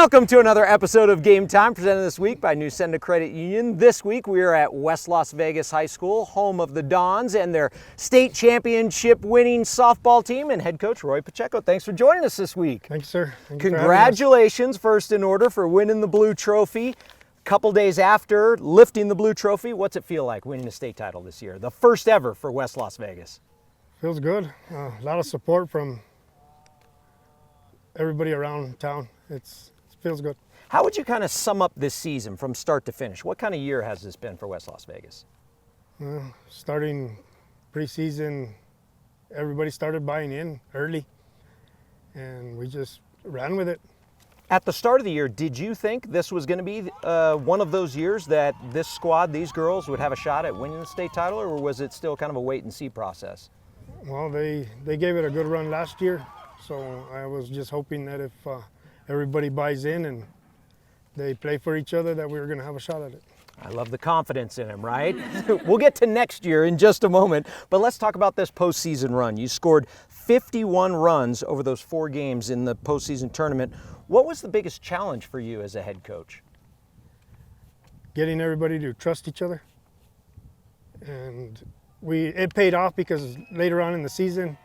Welcome to another episode of Game Time, presented this week by New Senda Credit Union. This week we are at West Las Vegas High School, home of the Dons and their state championship winning softball team, and head coach Roy Pacheco. Thanks for joining us this week. Thank you, sir. Thank you. Congratulations, first in order, for winning the Blue Trophy. A couple days after lifting the Blue Trophy, what's it feel like winning a state title this year? The first ever for West Las Vegas. Feels good. A lot of support from everybody around town. It feels good. How would you kind of sum up this season from start to finish? What kind of year has this been for West Las Vegas? Starting preseason, everybody started buying in early, and we just ran with it. At the start of the year, did you think this was going to be one of those years that this squad, these girls, would have a shot at winning the state title, or was it still kind of a wait-and-see process? Well, they gave it a good run last year, so I was just hoping that if everybody buys in and they play for each other, that we were going to have a shot at it. I love the confidence in him, right? We'll get to next year in just a moment, but let's talk about this postseason run. You scored 51 runs over those 4 games in the postseason tournament. What was the biggest challenge for you as a head coach? Getting everybody to trust each other. And it paid off, because later on in the season,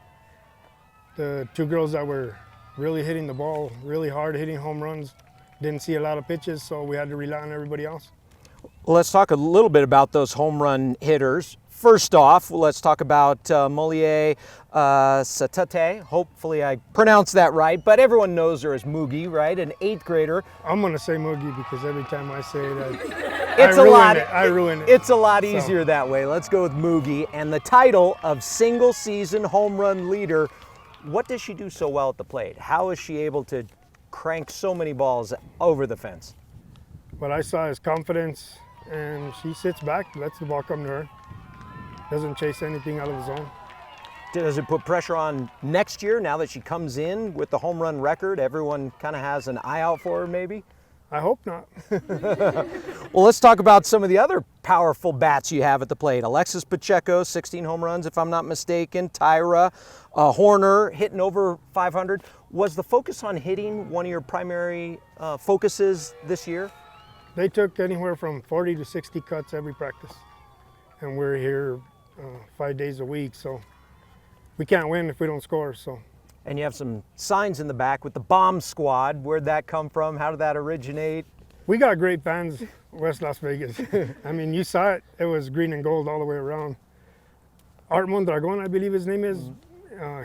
the 2 girls that were really hitting the ball really hard, hitting home runs, didn't see a lot of pitches, so we had to rely on everybody else. Well, let's talk a little bit about those home run hitters. First off, let's talk about Moliere Satate. Hopefully I pronounced that right, but everyone knows her as Moogie, right? An 8th grader. I'm going to say Moogie, because every time I say it, I ruin it. It's a lot easier that way. Let's go with Moogie. And the title of single season home run leader. What does she do so well at the plate? How is she able to crank so many balls over the fence? What I saw is confidence, and she sits back, lets the ball come to her, doesn't chase anything out of the zone. Does it put pressure on next year, now that she comes in with the home run record? Everyone kind of has an eye out for her, maybe? I hope not. Well, let's talk about some of the other powerful bats you have at the plate. Alexis Pacheco, 16 home runs, if I'm not mistaken. Tyra Horner, hitting over 500. Was the focus on hitting one of your primary focuses this year? They took anywhere from 40 to 60 cuts every practice. And we're here 5 days a week, so we can't win if we don't score. And you have some signs in the back with the Bomb Squad. Where'd that come from? How did that originate? We got great fans, West Las Vegas. I mean, you saw it. It was green and gold all the way around. Art Mondragon, I believe his name is.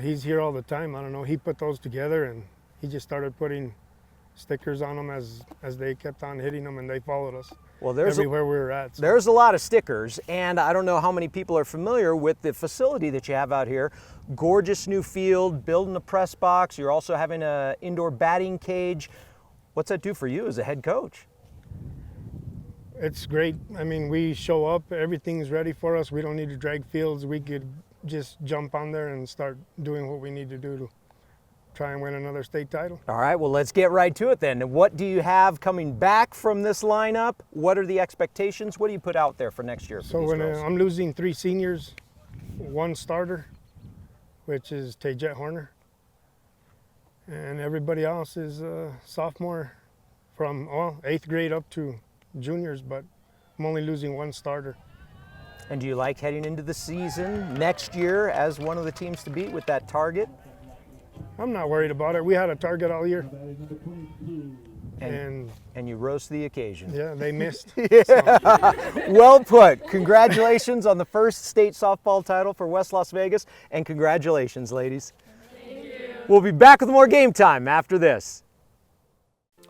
He's here all the time. I don't know. He put those together, and he just started putting stickers on them as they kept on hitting them, and they followed us. Well, everywhere we were at. So. There's a lot of stickers, and I don't know how many people are familiar with the facility that you have out here. Gorgeous new field, building a press box. You're also having an indoor batting cage. What's that do for you as a head coach? It's great. I mean, we show up, everything's ready for us. We don't need to drag fields. We could just jump on there and start doing what we need to do to try and win another state title. All right, well, let's get right to it then. What do you have coming back from this lineup? What are the expectations? What do you put out there for next year? So I'm losing 3 seniors, 1 starter, which is Tajet Horner, and everybody else is sophomore from 8th grade up to juniors, but I'm only losing 1 starter. And do you like heading into the season next year as one of the teams to beat with that target? I'm not worried about it. We had a target all year. And you rose to the occasion. Yeah, they missed. Yeah. Well put. Congratulations on the first state softball title for West Las Vegas, and congratulations, ladies. Thank you. We'll be back with more Game Time after this.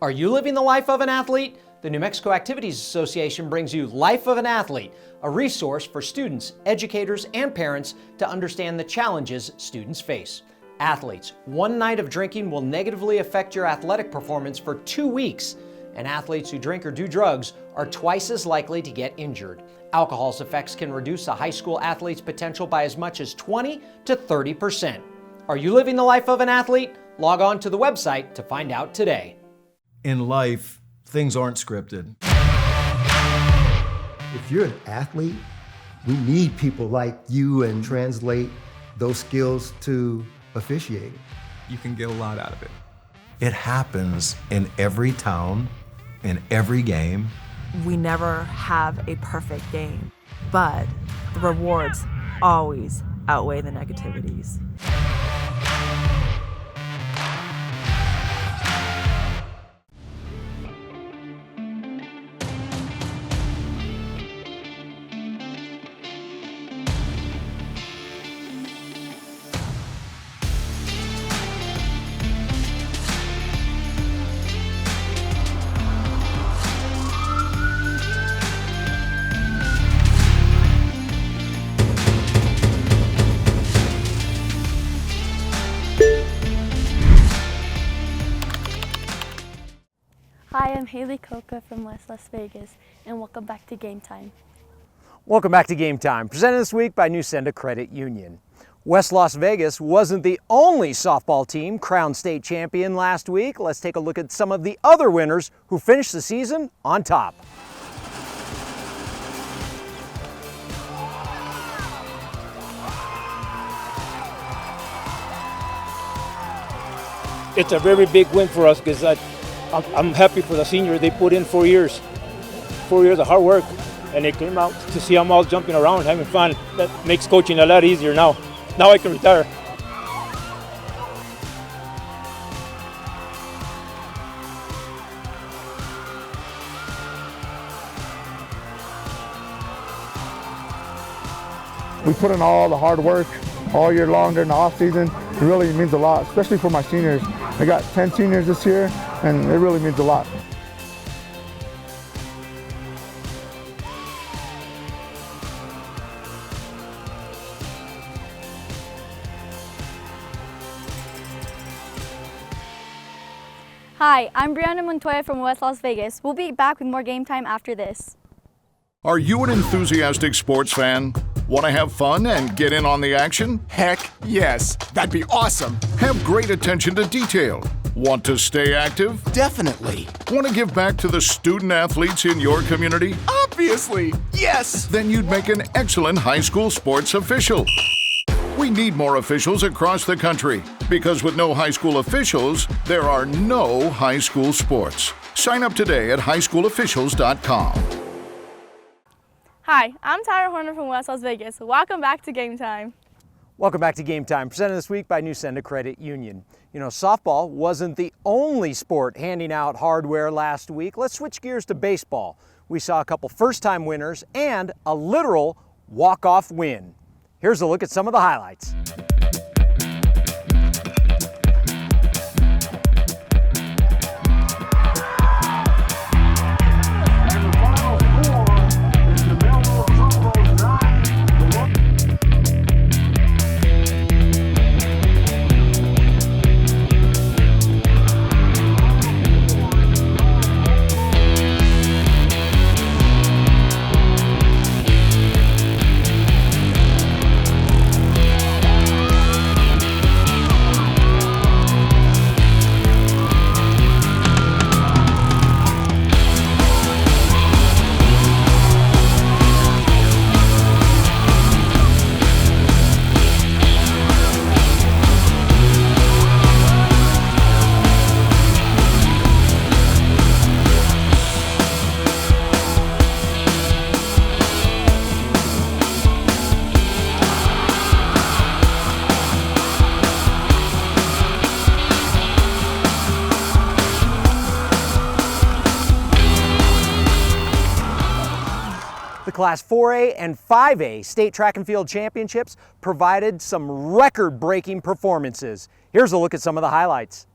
Are you living the life of an athlete? The New Mexico Activities Association brings you Life of an Athlete, a resource for students, educators, and parents to understand the challenges students face. Athletes, 1 night of drinking will negatively affect your athletic performance for 2 weeks, and athletes who drink or do drugs are twice as likely to get injured. Alcohol's effects can reduce a high school athlete's potential by as much as 20 to 30%. Are you living the life of an athlete? Log on to the website to find out today. In life, things aren't scripted. If you're an athlete, we need people like you and translate those skills to officiating. You can get a lot out of it. It happens in every town, in every game. We never have a perfect game, but the rewards always outweigh the negativities. Hi, I'm Haley Coca from West Las Vegas, and welcome back to Game Time. Welcome back to Game Time, presented this week by Newsenda Credit Union. West Las Vegas wasn't the only softball team crowned state champion last week. Let's take a look at some of the other winners who finished the season on top. It's a very big win for us because I'm happy for the seniors. They put in 4 years. 4 years of hard work, and they came out to see them all jumping around, having fun. That makes coaching a lot easier now. Now I can retire. We put in all the hard work all year long during the off season. It really means a lot, especially for my seniors. I got 10 seniors this year, and it really means a lot. Hi, I'm Brianna Montoya from West Las Vegas. We'll be back with more Game Time after this. Are you an enthusiastic sports fan? Want to have fun and get in on the action? Heck yes, that'd be awesome. Have great attention to detail. Want to stay active? Definitely. Want to give back to the student athletes in your community? Obviously, yes. Then you'd make an excellent high school sports official. We need more officials across the country because with no high school officials, there are no high school sports. Sign up today at highschoolofficials.com. Hi, I'm Tyra Horner from West Las Vegas. Welcome back to Game Time. Welcome back to Game Time, presented this week by Newsenda Credit Union. You know, softball wasn't the only sport handing out hardware last week. Let's switch gears to baseball. We saw a couple first-time winners and a literal walk-off win. Here's a look at some of the highlights. The Class 4A and 5A state track and field championships provided some record-breaking performances. Here's a look at some of the highlights.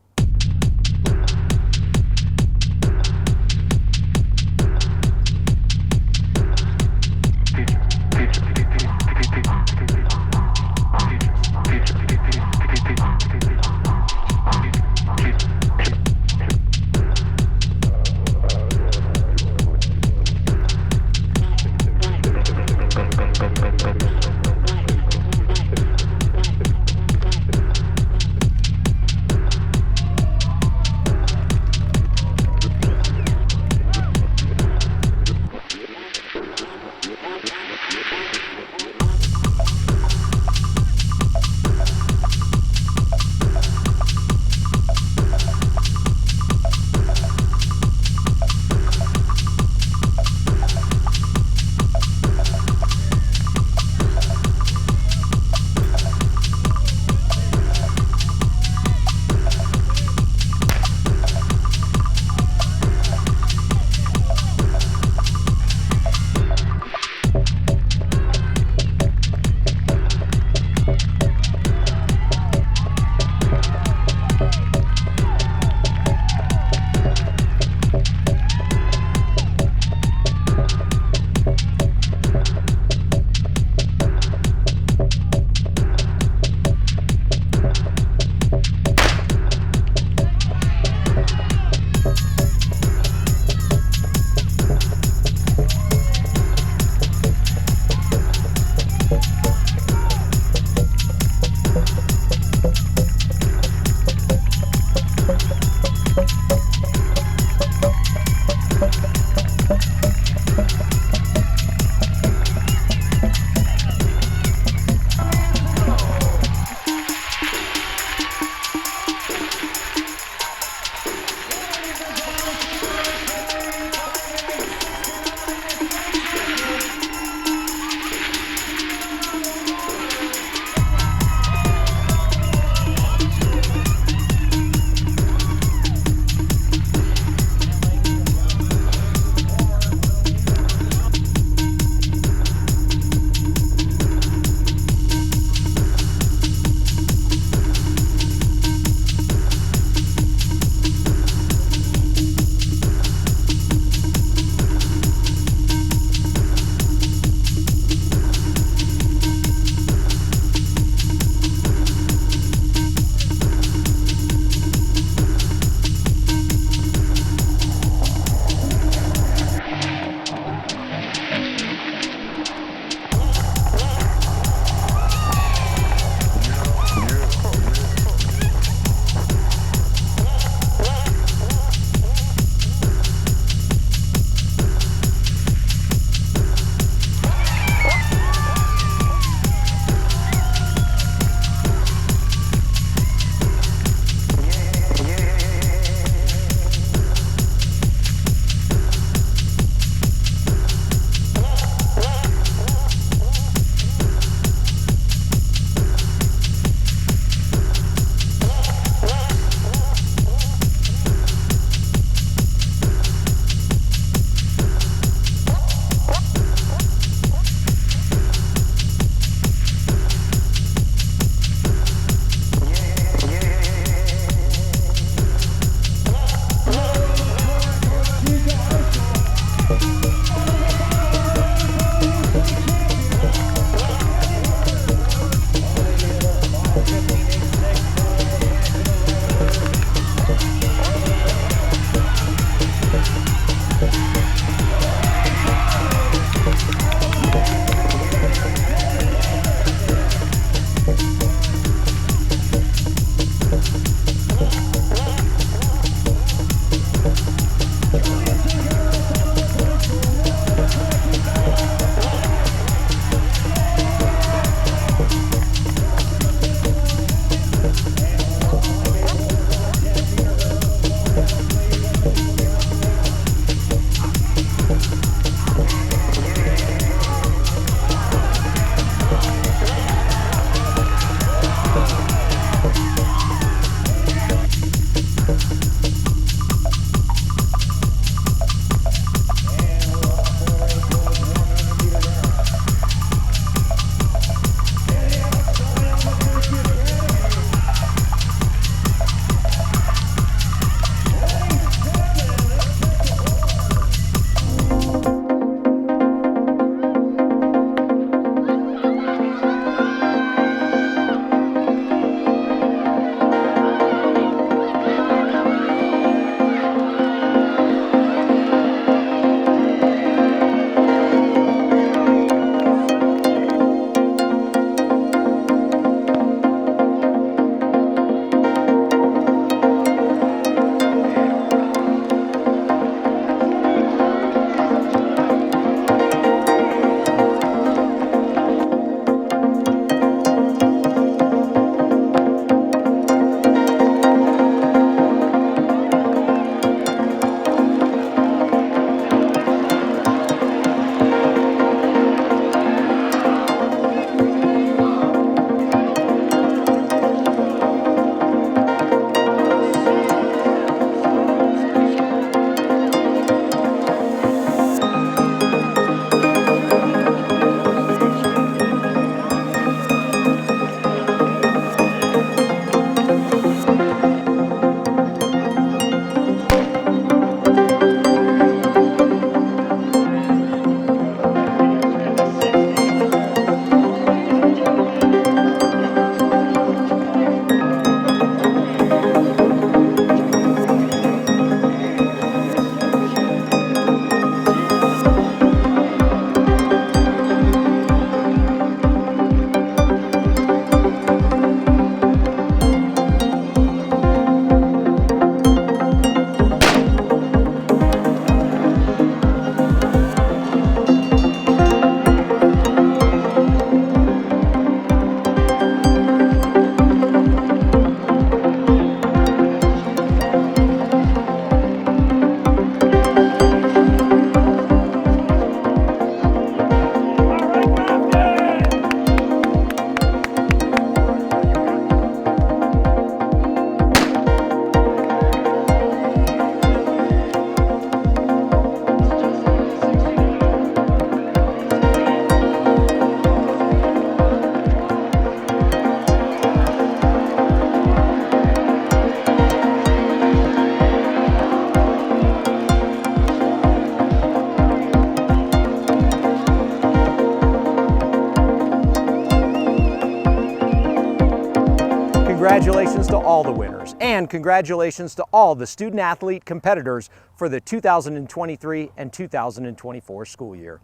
Congratulations to all the winners, and congratulations to all the student-athlete competitors for the 2023 and 2024 school year.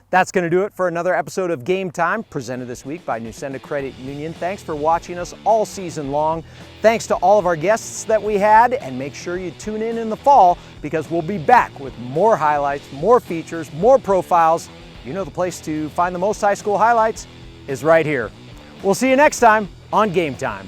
That's going to do it for another episode of Game Time, presented this week by Nusenda Credit Union. Thanks for watching us all season long. Thanks to all of our guests that we had, and make sure you tune in the fall because we'll be back with more highlights, more features, more profiles. You know the place to find the most high school highlights is right here. We'll see you next time on Game Time.